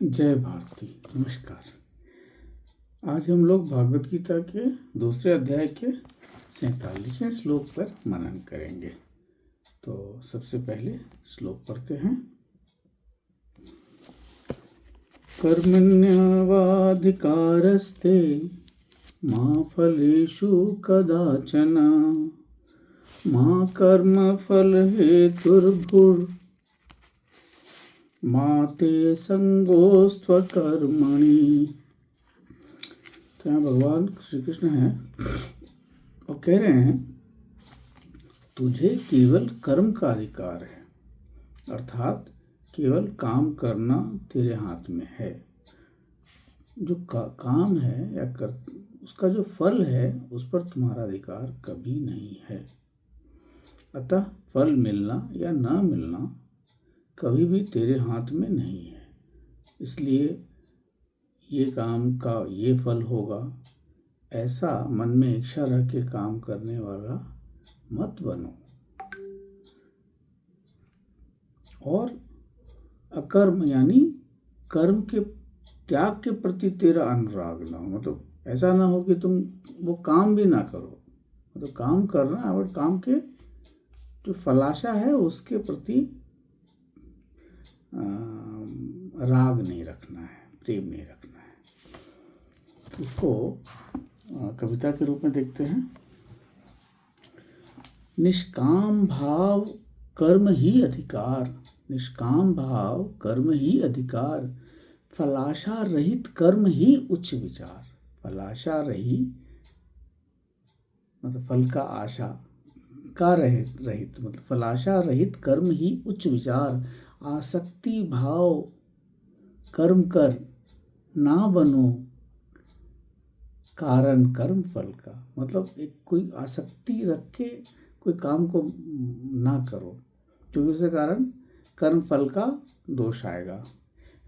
जय भारती। नमस्कार। आज हम लोग भागवत गीता के दूसरे अध्याय के 47वें श्लोक पर मनन करेंगे। तो सबसे पहले श्लोक पढ़ते हैं। कर्मण्येवाधिकारस्ते मा फलेषु कदाचन मा कर्मफलहेतुर्भुर् माते संगोस्त्वकर्मणि। तो यहाँ भगवान श्री कृष्ण हैं और कह रहे हैं तुझे केवल कर्म का अधिकार है, अर्थात केवल काम करना तेरे हाथ में है। जो काम है या उसका जो फल है उस पर तुम्हारा अधिकार कभी नहीं है। अतः फल मिलना या ना मिलना कभी भी तेरे हाथ में नहीं है। इसलिए ये काम का ये फल होगा ऐसा मन में इच्छा रख के काम करने वाला मत बनो। और अकर्म यानी कर्म के त्याग के प्रति तेरा अनुराग ना हो, मतलब ऐसा ना हो कि तुम वो काम भी ना करो, मतलब काम करना और काम के जो फलाशा है उसके प्रति राग नहीं रखना है, प्रेम नहीं रखना है। इसको कविता के रूप में देखते हैं। निष्काम भाव कर्म ही अधिकार, निष्काम भाव कर्म ही अधिकार, फलाशा रहित कर्म ही उच्च विचार। फलाशा रहित मतलब फल का आशा का रहित मतलब फलाशा रहित कर्म ही उच्च विचार। आसक्ति भाव कर्म कर ना बनो कारण कर्म फल का, मतलब एक कोई आसक्ति रख के कोई काम को ना करो क्योंकि उसके कारण कर्म फल का दोष आएगा।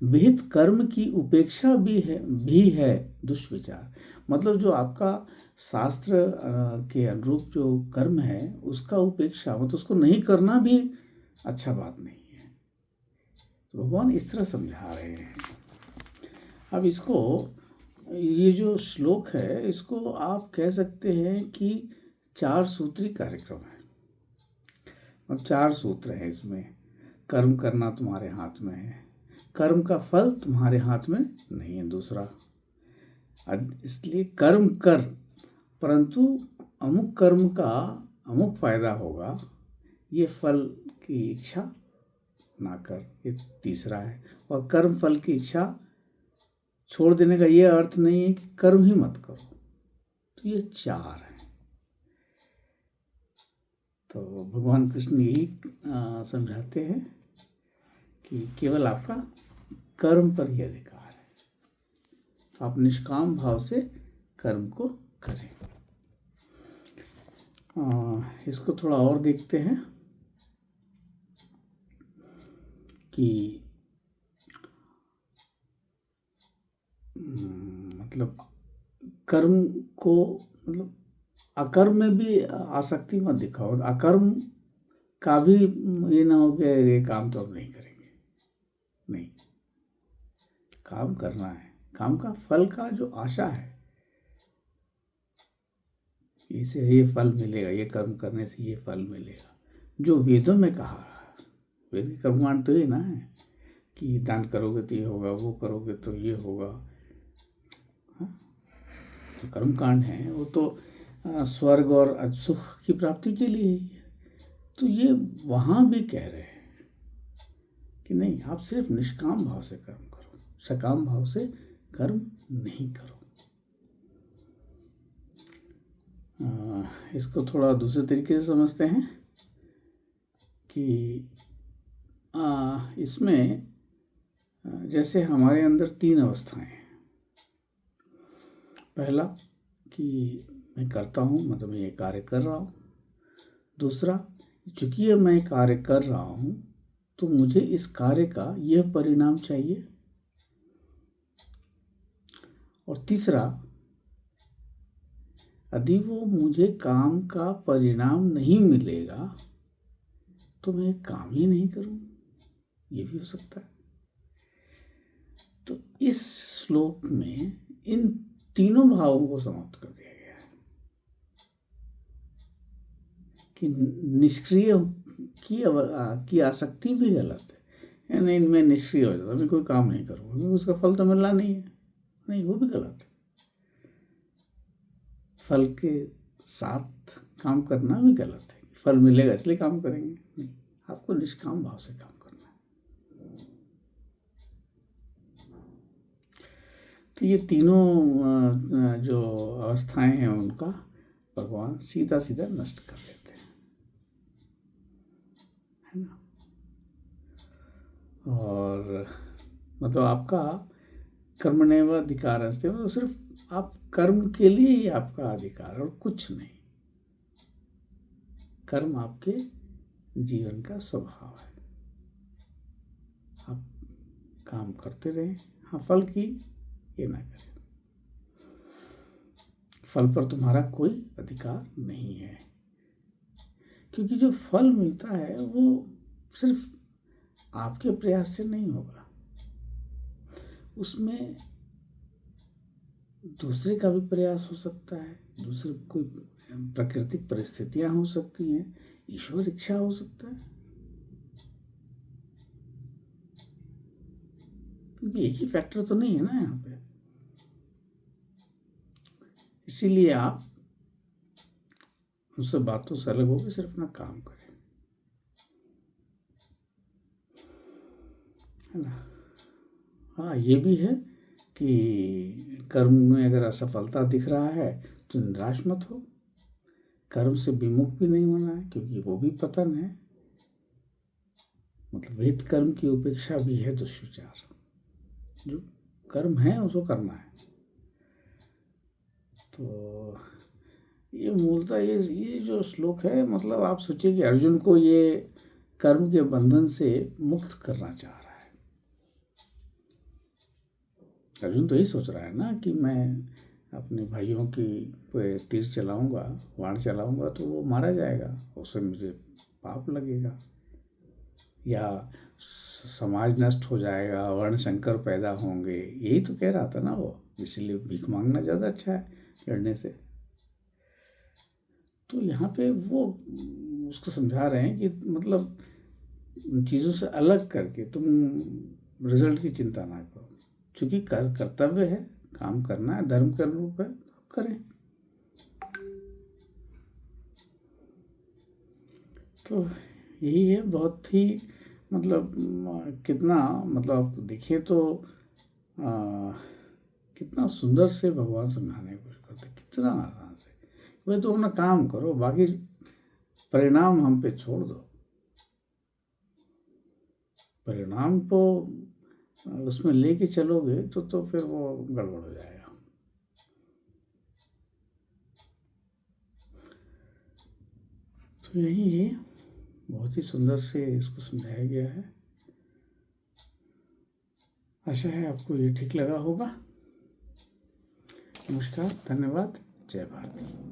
विहित कर्म की उपेक्षा भी है दुष्विचार, मतलब जो आपका शास्त्र के अनुरूप जो कर्म है उसका उपेक्षा मतलब उसको नहीं करना भी अच्छा बात नहीं है। तो भगवान इस तरह समझा रहे हैं। अब इसको ये जो श्लोक है इसको आप कह सकते हैं कि 4 सूत्री कार्यक्रम है और 4 सूत्र हैं इसमें। कर्म करना तुम्हारे हाथ में है, कर्म का फल तुम्हारे हाथ में नहीं है दूसरा, इसलिए कर्म कर, परंतु अमुक कर्म का अमुक फायदा होगा ये फल की इच्छा ना कर, ये तीसरा है। और कर्म फल की इच्छा छोड़ देने का ये अर्थ नहीं है कि कर्म ही मत करो। तो ये 4 है। तो भगवान कृष्ण यही समझाते हैं कि केवल आपका कर्म पर ही अधिकार है, आप निष्काम भाव से कर्म को करें। इसको थोड़ा और देखते हैं कि मतलब कर्म को मतलब अकर्म में भी आसक्ति मत दिखाओ। अकर्म का भी ये ना हो कि ये काम तो हम नहीं करेंगे, नहीं, काम करना है। काम का फल का जो आशा है इसे ये फल मिलेगा, ये कर्म करने से ये फल मिलेगा, जो वेदों में कहा। वेद के कर्मकांड तो ये ना है कि दान करोगे तो ये होगा, वो करोगे तो ये होगा। जो कर्मकांड है वो तो स्वर्ग और सुख की प्राप्ति के लिए ही है। तो ये वहाँ भी कह रहे हैं कि नहीं, आप सिर्फ निष्काम भाव से कर्म करो, सकाम भाव से कर्म नहीं करो। इसको थोड़ा दूसरे तरीके से समझते हैं कि इसमें जैसे हमारे अंदर 3 अवस्थाएं हैं। पहला कि मैं करता हूँ, मतलब मैं ये कार्य कर रहा हूँ। दूसरा, चूंकि ये मैं कार्य कर रहा हूँ तो मुझे इस कार्य का यह परिणाम चाहिए। और तीसरा, यदि वो मुझे काम का परिणाम नहीं मिलेगा तो मैं काम ही नहीं करूँ, ये भी हो सकता है। तो इस श्लोक में इन तीनों भावों को समाप्त कर दिया गया है कि निष्क्रिय की आसक्ति भी गलत है। नहीं, मैं निष्क्रिय हो जाता, मैं कोई काम नहीं करूँगा, क्योंकि उसका फल तो मिलना नहीं है, नहीं, वो भी गलत है। फल के साथ काम करना भी गलत है। फल मिलेगा इसलिए काम करेंगे, नहीं, आपको निष्काम भाव से काम करना है। तो ये तीनों जो अवस्थाएं हैं उनका भगवान सीधा सीधा नष्ट कर देते हैं, है ना। और मतलब आपका कर्मण्येव अधिकारस्ते, मतलब सिर्फ आप कर्म के लिए ही आपका अधिकार और कुछ नहीं। कर्म आपके जीवन का स्वभाव है, आप काम करते रहें। हाँ, फल की ये ना करें, फल पर तुम्हारा कोई अधिकार नहीं है, क्योंकि जो फल मिलता है वो सिर्फ आपके प्रयास से नहीं होगा, उसमें दूसरे का भी प्रयास हो सकता है, दूसरे कोई प्राकृतिक परिस्थितियां हो सकती हैं, ईश्वर इच्छा हो सकता है, क्योंकि एक ही फैक्टर तो नहीं है ना यहाँ पे। इसीलिए आप उन सब बातों से अलग होकर सिर्फ अपना काम करें, है ना। हाँ, ये भी है कि कर्म में अगर असफलता दिख रहा है तो निराश मत हो, कर्म से विमुख भी नहीं होना है, क्योंकि वो भी पतन है। मतलब विहित कर्म की उपेक्षा भी है दुष्विचार। जो कर्म है उसको करना है। तो ये मूलतः ये जो श्लोक है, मतलब आप सोचिए कि अर्जुन को ये कर्म के बंधन से मुक्त करना चाह रहा है। अर्जुन तो यही सोच रहा है ना कि मैं अपने भाइयों की पे तीर चलाऊंगा, बाण चलाऊंगा तो वो मारा जाएगा, उससे मुझे पाप लगेगा, या समाज नष्ट हो जाएगा, वर्ण संकर पैदा होंगे, यही तो कह रहा था ना वो। इसलिए भीख मांगना ज़्यादा अच्छा है लड़ने से। तो यहाँ पे वो उसको समझा रहे हैं कि मतलब चीज़ों से अलग करके तुम रिजल्ट की चिंता ना करो, क्योंकि कर्तव्य है, काम करना है, धर्म का रूप है, करें। तो यही है, बहुत ही मतलब कितना, मतलब आप देखिए तो कितना सुंदर से भगवान समझाने की कोशिश करते, कितना आसान से। वह तो अपना काम करो, बाकी परिणाम हम पे छोड़ दो। परिणाम को उसमें लेके चलोगे तो फिर वो गड़बड़ हो जाएगा। तो यही है, बहुत ही सुंदर से इसको समझाया गया है। आशा है आपको ये ठीक लगा होगा। नमस्कार, धन्यवाद, जय भारत।